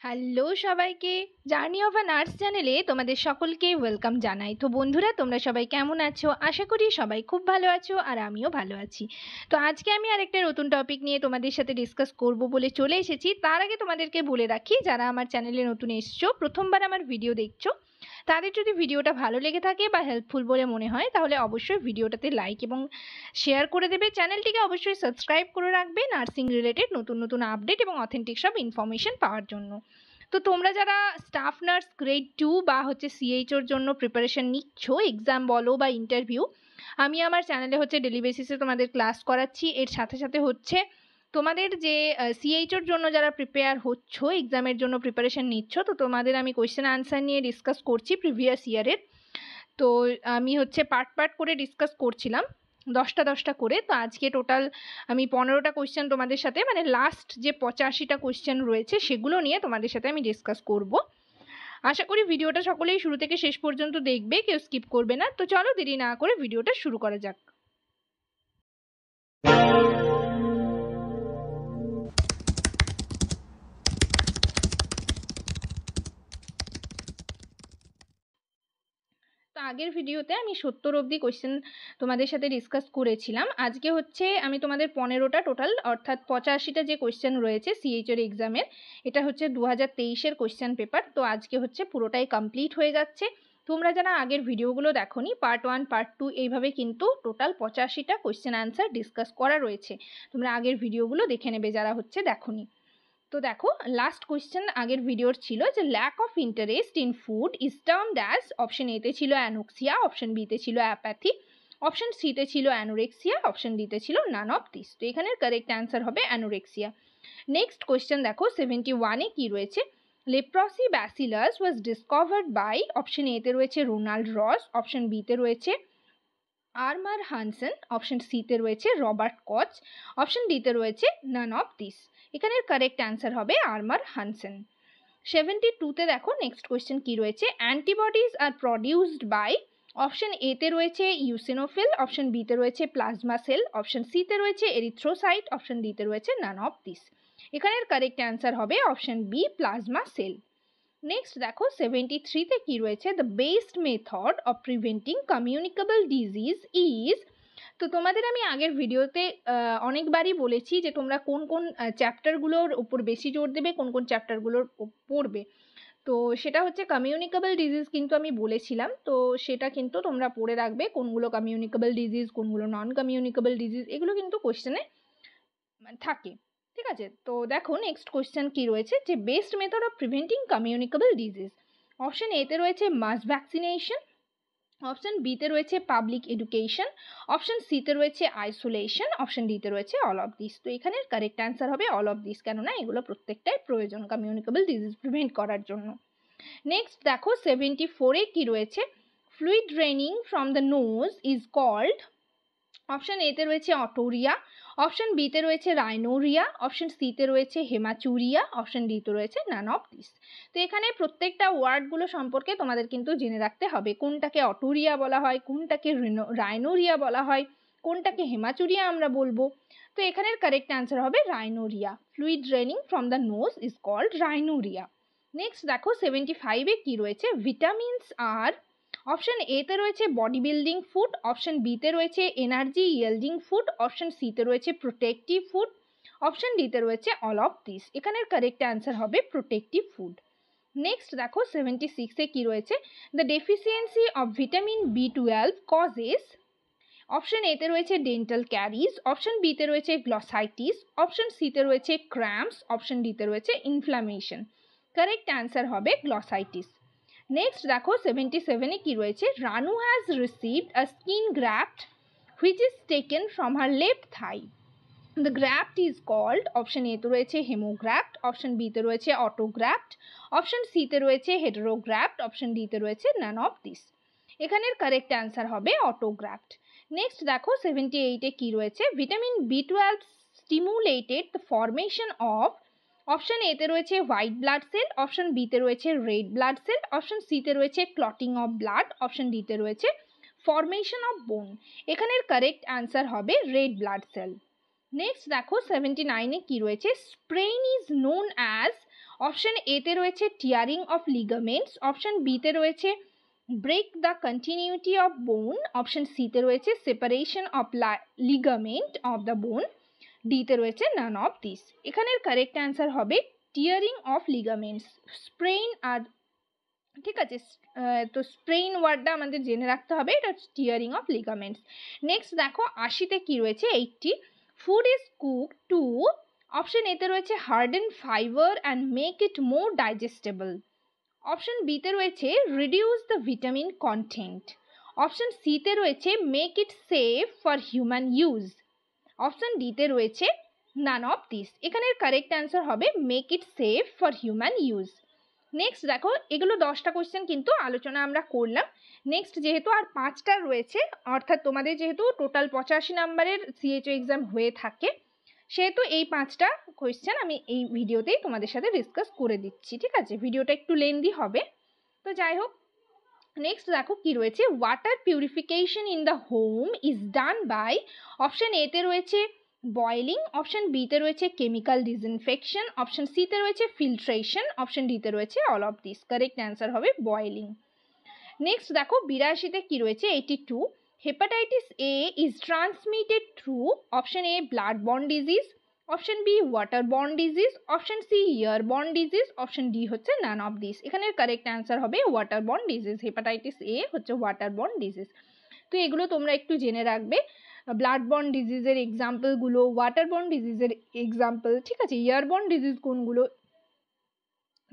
Hello সবাইকে, journey of a nurse চ্যানেলে তোমাদের সকলকে ওয়েলকাম জানাই। তো বন্ধুরা, তোমরা সবাই কেমন আছো? আশা করি সবাই খুব ভালো আছো আর আমিও ভালো আছি। তো আজকে আমি আরেকটা নতুন টপিক নিয়ে তোমাদের সাথে ডিসকাস করব বলে চলে এসেছি। তার আগে তোমাদেরকে বলে রাখি, যারা আমার চ্যানেলে নতুন এসছো, প্রথমবার আমার ভিডিও দেখছো, তাদের যদি ভিডিওটা ভালো লেগে থাকে বা হেল্পফুল বলে মনে হয় তাহলে অবশ্যই ভিডিওটাতে লাইক এবং শেয়ার করে দেবে। চ্যানেলটিকে অবশ্যই সাবস্ক্রাইব করে রাখবে নার্সিং রিলেটেড নতুন নতুন আপডেট এবং অথেন্টিক সব ইনফরমেশন পাওয়ার জন্য। তো তোমরা যারা স্টাফ নার্স গ্রেড 2 বা সিএইচওর জন্য প্রিপারেশন নিচ্ছ, এক্সাম বলো বা ইন্টারভিউ, আমি আমার চ্যানেলে ডেলি বেসিসে তোমাদের ক্লাস করাচ্ছি। এর সাথে সাথে তোমাদের যে সিএইচওর জন্য যারা প্রিপেয়ার হচ্ছ, এক্সামের জন্য প্রিপারেশন নিচ্ছ, তো তোমাদের আমি কোয়েশ্চেন আনসার নিয়ে ডিসকাস করছি প্রিভিয়াস ইয়ারের। তো আমি পার্ট পার্ট করে ডিসকাস করছিলাম, 10টা করে। তো আজকে টোটাল আমি 15টা কোয়েশ্চেন তোমাদের সাথে, লাস্ট যে 85টা কোয়েশ্চেন রয়েছে সেগুলো নিয়ে তোমাদের সাথে আমি ডিসকাস করব। আশা করি ভিডিওটা সকলেই শুরু থেকে শেষ পর্যন্ত দেখবে, কেউ স্কিপ করবে না। তো চলো দেরি না করে ভিডিওটা শুরু করা যাক। তো আগের ভিডিওতে আমি 70 অবধি কোয়েশ্চেন তোমাদের সাথে ডিসকাস করেছিলাম। আজকে আমি তোমাদের 15টা টোটাল, অর্থাৎ 85টা যে কোয়েশ্চেন রয়েছে সিএইচওর এক্সামের, এটা 2023-এর কোয়েশ্চেন পেপার। তো আজকে পুরোটাই কমপ্লিট হয়ে যাচ্ছে। তোমরা যারা আগের ভিডিওগুলো দেখোনি, পার্ট 1 পার্ট 2 এইভাবে কিন্তু টোটাল 85টা কোয়েশ্চেন আনসার ডিসকাস করা রয়েছে। তোমরা আগের ভিডিওগুলো দেখে নেবে যারা দেখোনি। তো দেখো, লাস্ট কোয়েশ্চেন আগের ভিডিওর ছিল যে lack of interest in food is termed as, option এতে ছিল অ্যানোক্সিয়া, অপশন বিতে ছিল অ্যাপ্যাথি, অপশন সিতে ছিল অ্যানোরেক্সিয়া, অপশন ডিতে ছিল নান অফ দিস। তো এখানের কারেক্ট অ্যান্সার হবে অ্যানোরেক্সিয়া। নেক্সট কোয়েশ্চেন দেখো, 71-এ কি রয়েছে? Leprosy bacillus was discovered by, option এতে রয়েছে রোনাল্ড রস, অপশন বিতে রয়েছে আরমার হানসেন, অপশন সিতে রয়েছে রবার্ট কচ, অপশন ডিতে রয়েছে নান অফ দিস। এখানের কারেক্ট অ্যান্সার হবে আরমার হানসেন। 72-তে দেখো নেক্সট কোয়েশ্চেন কি রয়েছে? Antibodies are produced by, option এতে রয়েছে ইউসিনোফিল, অপশন বিতে রয়েছে প্লাজমা সেল, অপশন সিতে রয়েছে এরিথ্রোসাইট, অপশন ডিতে রয়েছে নান অফ দিস। এখানের কারেক্ট অ্যান্সার হবে option B, plasma cell. Next দেখো 73-তে কি রয়েছে? The best method of preventing communicable disease is. তো তোমাদের আমি আগের ভিডিওতে অনেকবারই বলেছি যে তোমরা কোন কোন চ্যাপ্টারগুলোর উপর বেশি জোর দেবে, কোন কোন চ্যাপ্টারগুলোর পড়বে। তো সেটা কমিউনিকেবল ডিজিজ কিন্তু আমি বলেছিলাম। তো সেটা কিন্তু তোমরা পড়ে রাখবে, কোনগুলো কমিউনিকেবল ডিজিজ, কোনগুলো নন কমিউনিকেবল ডিজিজ, এগুলো কিন্তু কোশ্চেনে থাকে। ঠিক আছে, তো দেখো নেক্সট কোয়েশ্চেন কি রয়েছে? যে best method of preventing communicable disease, option এতে রয়েছে মাস ভ্যাকসিনেশন, অপশন বিতে রয়েছে পাবলিক এডুকেশন, অপশন সিতে রয়েছে আইসোলেশন, অপশন ডিতে রয়েছে অল অফ দিস। তো এখানের কারেক্ট অ্যান্সার হবে অল অফ দিস, কেননা এগুলো প্রত্যেকটাই প্রয়োজন কমিউনিকেবল ডিজিজ প্রিভেন্ট করার জন্য। নেক্সট দেখো 74-এ কি রয়েছে? Fluid draining from the nose is called, option এতে রয়েছে অটোরিয়া, অপশন বিতে রয়েছে রাইনোরিয়া, অপশন সিতে রয়েছে হেমাচুরিয়া, অপশন ডিতে রয়েছে নান অফ দিস। তো এখানে প্রত্যেকটা ওয়ার্ডগুলো সম্পর্কে তোমাদের কিন্তু জেনে রাখতে হবে, কোনটাকে অটোরিয়া বলা হয়, কোনটাকে রাইনোরিয়া বলা হয়, কোনটাকে হেমাচুরিয়া আমরা বলবো। তো এখানের কারেক্ট অ্যান্সার হবে rhinorrhoea. Fluid draining from the nose is called rhinorrhoea. Next দেখো 75-এ কি রয়েছে? ভিটামিনস আর, অপশন এতে রয়েছে বডি বিল্ডিং ফুড, অপশন বিতে রয়েছে এনার্জি ইয়েল্ডিং ফুড, অপশন সিতে রয়েছে প্রোটেক্টিভ ফুড, অপশন ডিতে রয়েছে অল অফ দিস। এখানের কারেক্ট অ্যান্সার হবে প্রোটেক্টিভ ফুড। নেক্সট দেখো 76-এ কি রয়েছে? The deficiency of vitamin B12 causes, option এতে রয়েছে ডেন্টাল ক্যারিজ, অপশন বিতে রয়েছে গ্লসাইটিস, অপশন সিতে রয়েছে ক্র্যাম্পস, অপশন ডিতে রয়েছে ইনফ্লামেশন। কারেক্ট অ্যান্সার হবে গ্লসাইটিস। নেক্সট দেখো 77-এ কি রয়েছে? Ranu has received a skin graft which is taken from her left thigh. The graft is called, option এতে রয়েছে হেমোগ্রাফট, অপশন বিতে রয়েছে অটোগ্রাফট, অপশন সিতে রয়েছে হেটেরোগ্রাফট, অপশন ডিতে রয়েছে নান অফ দিস। এখানের কারেক্ট অ্যান্সার হবে অটোগ্রাফট। নেক্সট দেখো 78-এ কি রয়েছে? Vitamin B12 stimulated the formation of, option এতে রয়েছে হোয়াইট ব্লাড সেল, অপশন বিতে রয়েছে রেড ব্লাড সেল, অপশন সিতে রয়েছে ক্লটিং অফ ব্লাড, অপশন ডিতে রয়েছে ফরমেশন অফ বোন। এখানের কারেক্ট অ্যান্সার হবে রেড ব্লাড সেল। নেক্সট দেখো 79-এ কি রয়েছে? Sprain is known as, option এতে রয়েছে টিয়ারিং অফ লিগামেন্টস, অপশন বিতে রয়েছে break the continuity of bone, option সিতে রয়েছে separation of ligament of the bone, ডিতে রয়েছে নান অফ দিস। এখানের কারেক্ট অ্যান্সার হবে টিয়ারিং অফ লিগামেন্টস। স্প্রেইন আর ঠিক আছে, তো স্প্রেইন ওয়ার্ডটা আমাদের জেনে রাখতে হবে, এটা টিয়ারিং অফ লিগামেন্টস। নেক্সট দেখো 80তে কি রয়েছে, 80 food is cook to, option এতে রয়েছে harden fibre and make it more digestible, option বিতে রয়েছে reduce the vitamin content, option সিতে রয়েছে make it safe for human use, option ডিতে রয়েছে নান অফ দিস। এখানের কারেক্ট অ্যান্সার হবে make it safe for human use. Next দেখো এগুলো 10টা কোয়েশ্চেন কিন্তু আলোচনা আমরা করলাম। নেক্সট যেহেতু আর 5টা রয়েছে, অর্থাৎ তোমাদের যেহেতু টোটাল 85 নাম্বারের সিএইচও এক্সাম হয়ে থাকে, সেহেতু এই 5টা কোয়েশ্চেন আমি এই ভিডিওতেই তোমাদের সাথে ডিসকাস করে দিচ্ছি। ঠিক আছে, ভিডিওটা একটু লেন্দি হবে, তো যাই হোক। নেক্সট দেখো কি রয়েছে, water purification in the home is done by, option এতে রয়েছে বয়েলিং, অপশন বিতে রয়েছে কেমিক্যাল ডিসইনফেকশন, অপশন সিতে রয়েছে ফিল্ট্রেশন, অপশন ডিতে রয়েছে all of this. Correct answer হবে বয়েলিং। নেক্সট দেখো 82তে কি রয়েছে, 82 hepatitis A is transmitted through, option A blood borne disease, option B water borne disease, option C air borne disease, option D হচ্ছে none of this. এখানের correct answer হবে water borne disease. Hepatitis A হচ্ছে water borne disease. তো এগুলো তোমরা একটু জেনে রাখবে, ব্লাড বর্ন ডিজিজের এক্সাম্পলগুলো, ওয়াটার বর্ন ডিজিজের এক্সাম্পল, ঠিক আছে, এয়ার বর্ন ডিজিজ কোনগুলো,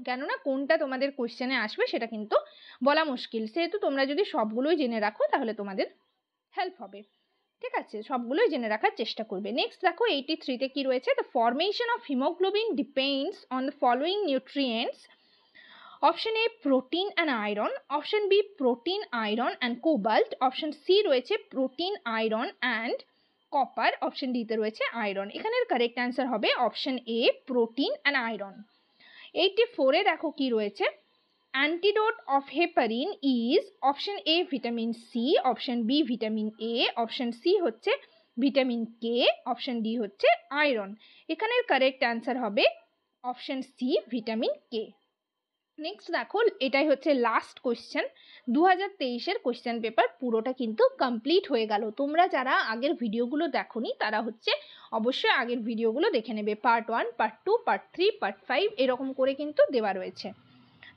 কেননা কোনটা তোমাদের কোশ্চেনে আসবে সেটা কিন্তু বলা মুশকিল, সেহেতু তোমরা যদি সবগুলোই জেনে রাখো তাহলে তোমাদের হেল্প হবে। ঠিক আছে, সবগুলোই জেনে রাখার চেষ্টা করবে। নেক্সট দেখো 83তে কি রয়েছে, the formation of haemoglobin depends on the following nutrients, option A protein and iron, option B protein iron and cobalt, option C রয়েছে protein iron and copper, option ডিতে রয়েছে আয়রন। এখানের কারেক্ট অ্যান্সার হবে option A protein and iron. 84-এ দেখো কি রয়েছে, antidote of heparin is, option A vitamin C, option B vitamin A, option C হচ্ছে ভিটামিন কে, অপশন ডি হচ্ছে আয়রন। এখানের কারেক্ট অ্যান্সার হবে option C vitamin K. Next দেখো এটাই হচ্ছে লাস্ট কোয়েশ্চেন। 2023-এর কোয়েশ্চেন পেপার পুরোটা কিন্তু কমপ্লিট হয়ে গেল। তোমরা যারা আগের ভিডিওগুলো দেখোনি তারা হচ্ছে অবশ্যই আগের ভিডিওগুলো দেখে নেবে, পার্ট 1, পার্ট 2, পার্ট 3, পার্ট 5 এরকম করে কিন্তু দেওয়া রয়েছে।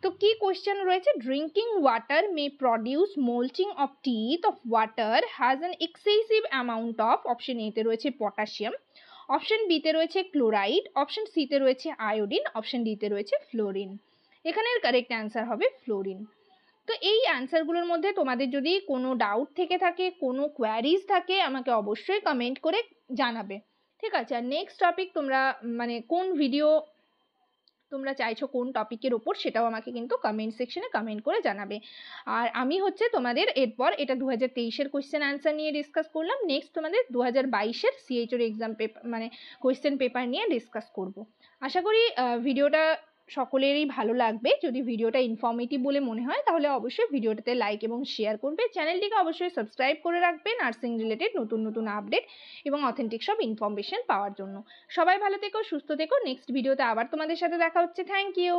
তো কি কোয়েশ্চেন রয়েছে, drinking water May produce moulting of teeth of water has an excessive amount of, option এতে রয়েছে পটাশিয়াম, অপশন বিতে রয়েছে ক্লোরাইড, অপশন সিতে রয়েছে আয়োডিন, অপশন ডিতে রয়েছে ফ্লোরিন। এখানের কারেক্ট অ্যান্সার হবে ফ্লোরিন। তো এই অ্যান্সারগুলোর মধ্যে তোমাদের যদি কোনো ডাউট থেকে থাকে, কোনো কোয়ারিজ থাকে, আমাকে অবশ্যই কমেন্ট করে জানাবে। ঠিক আছে, আর নেক্সট টপিক তোমরা মানে কোন ভিডিও তোমরা চাইছো কোন টপিকের ওপর, সেটাও আমাকে কিন্তু কমেন্ট সেকশনে কমেন্ট করে জানাবে। আর আমি হচ্ছে তোমাদের এরপর এটা 2023-এর কোয়েশ্চেন অ্যান্সার নিয়ে ডিসকাস করলাম, নেক্সট তোমাদের 2022-এর সিএইচওর এক্সাম পেপার মানে কোয়েশ্চেন পেপার নিয়ে ডিসকাস করব। আশা করি ভিডিওটা সকলেরই ভালো লাগবে। যদি ভিডিওটা ইনফর্মেটিভ বলে মনে হয় তাহলে অবশ্যই ভিডিওটাতে লাইক এবং শেয়ার করবে। চ্যানেলটিকে অবশ্যই সাবস্ক্রাইব করে রাখবে নার্সিং রিলেটেড নতুন নতুন আপডেট এবং অথেন্টিক সব ইনফরমেশন পাওয়ার জন্য। সবাই ভালো থেকো, সুস্থ থেকো। নেক্সট ভিডিওতে আবার তোমাদের সাথে দেখা হচ্ছে। Thank you.